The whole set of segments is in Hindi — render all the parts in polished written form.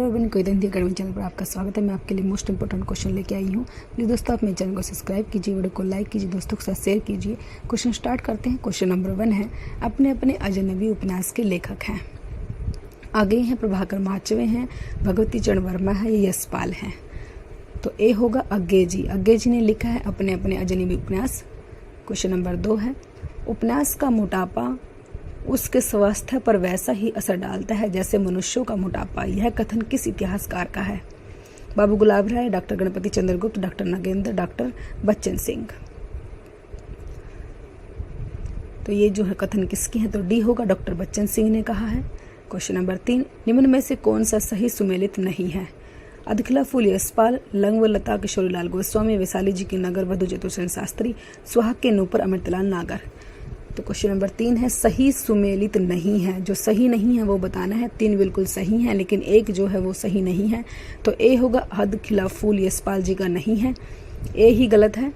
कोई दंती अकेडमी चैनल पर आपका स्वागत है। मैं आपके लिए मोस्ट इंपॉर्टेंट क्वेश्चन लेके आई हूँ। प्लीज़ दोस्तों आप मेरे चैनल को सब्सक्राइब कीजिए, वीडियो को लाइक कीजिए, दोस्तों के साथ शेयर कीजिए। क्वेश्चन स्टार्ट करते हैं। क्वेश्चन नंबर 1 है, अपने अपने अजनबी उपन्यास के लेखक हैं। आगे हैं प्रभाकर माचवे हैं, भगवती चरण वर्मा है, यशपाल हैं। तो ए होगा अज्ञे जी। अज्ञे जी ने लिखा है अपने अपने अजनबी उपन्यास। क्वेश्चन नंबर 2 है, उपन्यास का मोटापा उसके स्वास्थ्य पर वैसा ही असर डालता है जैसे मनुष्यों का मोटापा। यह कथन किस इतिहासकार का है? Babu Gulab Rai, doctor Ganpati Chandragupta, doctor Nagendra, doctor Bachchan Singh. तो ये जो है कथन किसकी है? तो डी होगा, डॉक्टर बच्चन सिंह ने कहा है। क्वेश्चन नंबर 3, निम्न में से कौन सा सही सुमेलित नहीं है? अधखिला फूल यशपाल, लंग व लता किशोरीलाल गोस्वामी, वैशाली जी की नगर वधु चतुर्सेन शास्त्री, सुहाग के नूपुर अमृतलाल नागर। तो क्वेश्चन नंबर 3 है सही सुमेलित नहीं है। जो सही नहीं है वो बताना है। 3 बिल्कुल सही है लेकिन एक जो है वो सही नहीं है। तो ए होगा, अधखिला फूल यशपाल जी का नहीं है, ए ही गलत है।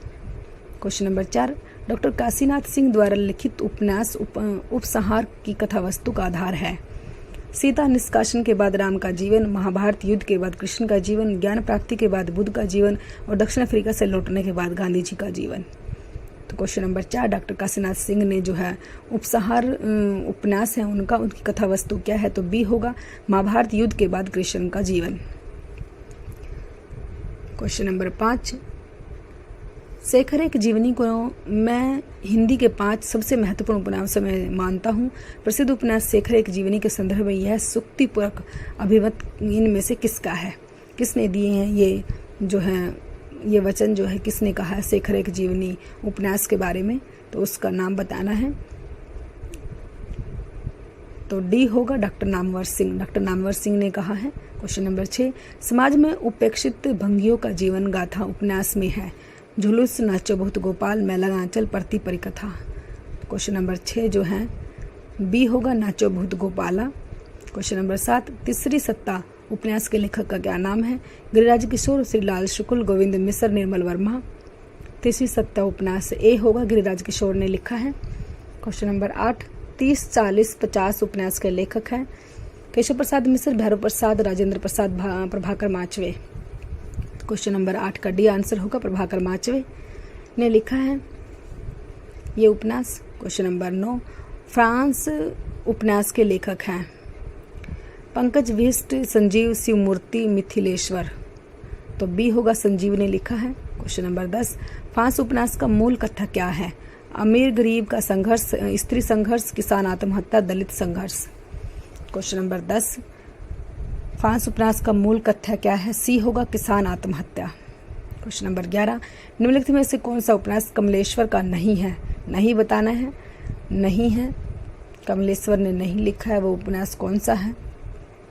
Question number 4, doctor Kashinath Singh द्वारा लिखित उपन्यास उपसंहार की कथा वस्तु का आधार है। सीता निष्कासन के बाद राम का जीवन, महाभारत युद्ध के बाद कृष्ण का जीवन, ज्ञान प्राप्ति के बाद बुद्ध का जीवन और दक्षिण अफ्रीका से लौटने के बाद गांधी जी का जीवन। तो question number 4, doctor Kashinath Singh ने जो है उपसंहार उपन्यास है उनकी कथा वस्तु क्या है? तो बी होगा, महाभारत युद्ध के बाद कृष्ण का जीवन। क्वेश्चन नंबर 5, शेखर की जीवनी को मैं हिंदी के 5 सबसे महत्वपूर्ण उपन्यासों में मानता हूँ। प्रसिद्ध उपन्यास शेखर की जीवनी के संदर्भ में यह सुक्तिपूर्वक अभिमत इनमें से किसका है? किसने दिए हैं ये जो है ये वचन जो है किसने कहा है शेखर की जीवनी उपन्यास के बारे में? तो उसका नाम बताना है। तो डी होगा, डॉक्टर नामवर सिंह। डॉक्टर नामवर सिंह ने कहा है। क्वेश्चन नंबर 6, समाज में उपेक्षित भंगियों का जीवन गाथा उपन्यास में है। झुलूस, नाचो बहुत गोपाल, मैला आंचल, परती परिकथा। क्वेश्चन नंबर 6 जो है बी होगा, नाचो बहुत गोपाला। क्वेश्चन नंबर 7, तीसरी सत्ता उपन्यास के लेखक का क्या नाम है? गिरिराज किशोर, श्रीलाल शुक्ल, गोविंद मिश्र, निर्मल वर्मा। तीसरी सत्ता उपन्यास ए होगा, गिरिराज किशोर ने लिखा है। क्वेश्चन नंबर 8, 30, 40, 50 उपन्यास के लेखक हैं। केशव प्रसाद मिश्र, भैरव प्रसाद, राजेंद्र प्रसाद, प्रभाकर माचवे। क्वेश्चन नंबर 8 का डी आंसर होगा, प्रभाकर माचवे ने लिखा है ये उपन्यास। क्वेश्चन नंबर 9, फ्रांस उपन्यास के लेखक हैं। पंकज विष्ट, संजीव, शिवमूर्ति, मिथिलेश्वर। तो बी होगा, संजीव ने लिखा है। क्वेश्चन नंबर 10, फ्रांस उपन्यास का मूल कथा क्या है? अमीर गरीब का संघर्ष, स्त्री संघर्ष, किसान आत्महत्या, दलित संघर्ष। क्वेश्चन नंबर 10, फ्रांस उपन्यास का मूल कथ्य क्या है? सी होगा, किसान आत्महत्या। क्वेश्चन नंबर 11, निम्नलिखित में से कौन सा उपन्यास कमलेश्वर का नहीं है? नहीं बताना है। नहीं है, कमलेश्वर ने नहीं लिखा है। वो उपन्यास कौन सा है?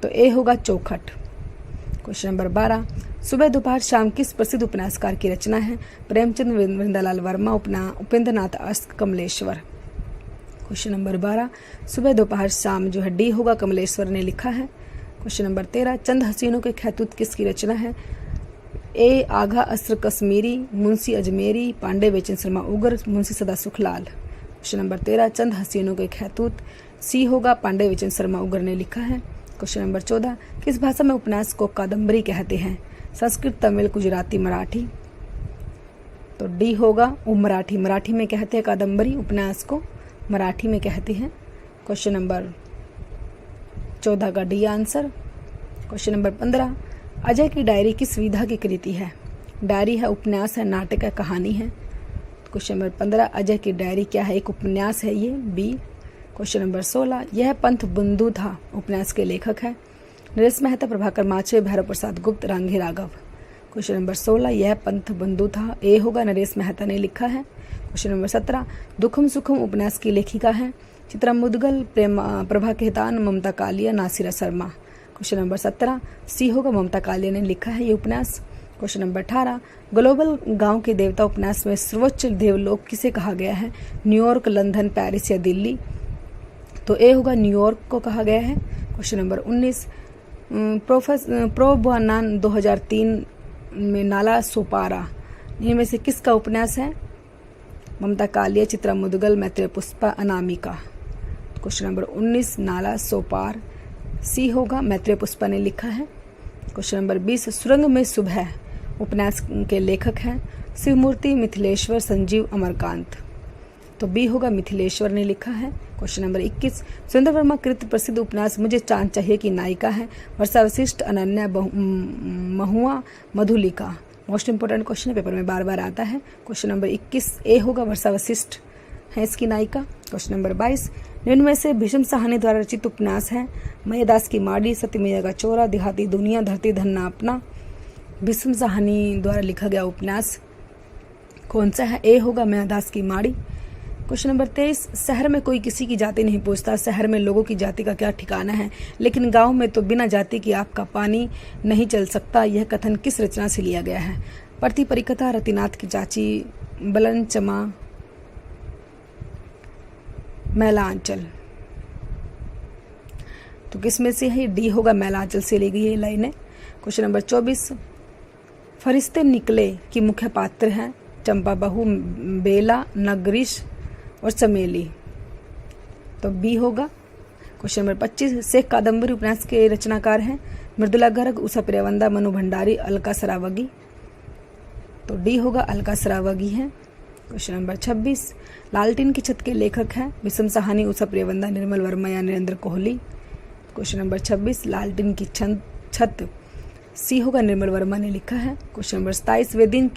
तो ए होगा, चौखट। क्वेश्चन नंबर 12, सुबह दोपहर शाम किस प्रसिद्ध उपन्यासकार की रचना है? प्रेमचंद, वृंदालाल वर्मा, उपेंद्रनाथ अस्त, कमलेश्वर। क्वेश्चन नंबर 12, सुबह दोपहर शाम जो है डी होगा, कमलेश्वर ने लिखा है। क्वेश्चन नंबर 13, चंद हसीनों के खैतूत किसकी रचना है? ए आगा अस्र कश्मीरी, मुंशी अजमेरी, पांडे बेचन शर्मा उगर, मुंशी सदा सुखलाल। क्वेश्चन नंबर 13, चंद हसीनों के खैतूत सी होगा, पांडे बेचन शर्मा उगर ने लिखा है। क्वेश्चन नंबर 14, किस भाषा में उपन्यास को कादम्बरी कहते हैं? संस्कृत, तमिल, गुजराती, मराठी। तो डी होगा, मराठी। मराठी में कहते हैं कादम्बरी उपन्यास को, मराठी में कहते हैं। क्वेश्चन नंबर 14 का D answer. Question number 15, Ajay की डायरी किस विधा की कृति है? डायरी है, उपन्यास है, नाटक है, कहानी है। क्वेश्चन नंबर 15, अजय की डायरी क्या है? एक उपन्यास है ये, बी। क्वेश्चन नंबर 16, यह पंथ बंधु था उपन्यास के लेखक है। नरेश मेहता, प्रभाकर माचवे, भैरव प्रसाद गुप्त, रांघी राघव। क्वेश्चन नंबर 16, यह पंथ बंधु था, ए होगा, नरेश मेहता ने लिखा है। क्वेश्चन नंबर 17, दुखम सुखम उपन्यास की लेखिका है? चित्रा मुदगल, प्रभा केहतान, ममता कालिया, नासिरा शर्मा। क्वेश्चन नंबर 17 सी होगा, ममता कालिया ने लिखा है ये उपन्यास। क्वेश्चन नंबर 18, ग्लोबल गांव के देवता उपन्यास में सर्वोच्च देवलोक किसे कहा गया है? न्यूयॉर्क, लंदन, पेरिस या दिल्ली? तो ए होगा, न्यूयॉर्क को कहा गया है। क्वेश्चन नंबर 19, प्रोबनान 2003 में नाला सोपारा इनमें से किसका उपन्यास है? ममता कालिया, चित्रा मुदगल, मैत्रेय पुष्पा, अनामिका। क्वेश्चन नंबर 19 नाला सोपार सी होगा, मैत्रेय पुष्पा ने लिखा है। क्वेश्चन नंबर 20 सुरंग में सुबह उपन्यास के लेखक हैं शिवमूर्ति, मिथिलेश्वर, संजीव, अमरकांत। तो बी होगा मिथिलेश्वर ने लिखा है। क्वेश्चन नंबर 21 सुरेंद्र वर्मा कृत प्रसिद्ध उपन्यास मुझे चांद चाहिए की नायिका है वर्षा वशिष्ठ, अनन्या, महुआ, मधुलिका। मोस्ट इंपोर्टेंट क्वेश्चन है, पेपर में बार बार आता है। क्वेश्चन नंबर 21 ए होगा, वर्षा वशिष्ठ है इसकी नायिका। क्वेश्चन नंबर 22 निम्न में से भीष्म साहनी द्वारा रचित उपन्यास है मयदास की माड़ी, सत्यमेव का चोरा, देहाती दुनिया, धरती धन्ना अपना। भीष्म साहनी द्वारा लिखा गया उपन्यास कौन सा है? ए होगा मयदास की माड़ी। क्वेश्चन नंबर 23 शहर में कोई किसी की जाति नहीं पूछता, शहर में लोगों की जाति का क्या ठिकाना है, लेकिन गांव में तो बिना जाति की आपका पानी नहीं चल सकता। यह कथन किस रचना से लिया गया है? प्रति परिकथा, रतिनाथ की चाची, बलन चमा, मैलांचल। तो किसमें से है? डी होगा, मैलांचल से ली गई ये लाइन है। क्वेश्चन नंबर 24 फरिश्ते निकले की मुख्य पात्र हैं चंपा बहू, बेला, नगरीश और चमेली। तो बी होगा। क्वेश्चन नंबर 25 शेख कादम्बरी उपन्यास के रचनाकार हैं मृदुला गर्ग, उषा प्रियवंदा, मनु भंडारी, अलका सरावगी। तो डी होगा, अलका सरावगी है। क्वेश्चन नंबर 26 लालटेन की छत के लेखक हैं भीष्म साहनी, उषा प्रियवंदा, निर्मल वर्मा या नरेंद्र कोहली। क्वेश्चन नंबर 26 लालटेन की छत सी होगा, निर्मल वर्मा ने लिखा है। क्वेश्चन नंबर 27 वे दिन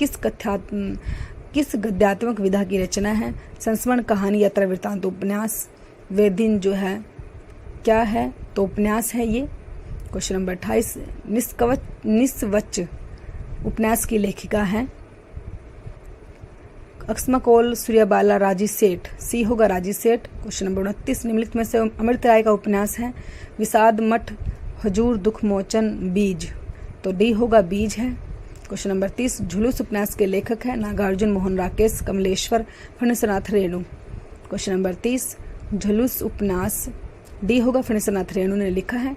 किस गद्यात्मक विधा की रचना है? संस्मरण, कहानी, यात्रा, वृत्तांत, उपन्यास। वे दिन जो है क्या है? तो उपन्यास है ये। क्वेश्चन नंबर 28 निस्वच उपन्यास की लेखिका है अक्समा कौल, सूर्यबाला, राजी सेठ। सी होगा, राजी सेठ। क्वेश्चन नंबर 29 निम्नलिखित में से अमृत राय का उपन्यास है विषाद मठ, हजूर, दुख मोचन, बीज। तो डी होगा, बीज है। क्वेश्चन नंबर 30 झुलूस उपन्यास के लेखक है नागार्जुन, मोहन राकेश, कमलेश्वर, फणीश्वरनाथ रेणु। क्वेश्चन नंबर 30 झुलूस उपन्यास डी होगा, फणीश्वरनाथ रेणु ने लिखा है।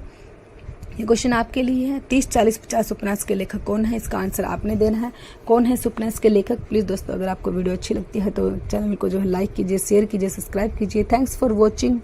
ये क्वेश्चन आपके लिए है 30, 40, 50 उपन्यास के लेखक कौन है? इसका आंसर आपने देना है। कौन है इस उपन्यास के लेखक? प्लीज़ दोस्तों अगर आपको वीडियो अच्छी लगती है तो चैनल को जो है लाइक कीजिए, शेयर कीजिए, सब्सक्राइब कीजिए। Thanks for watching.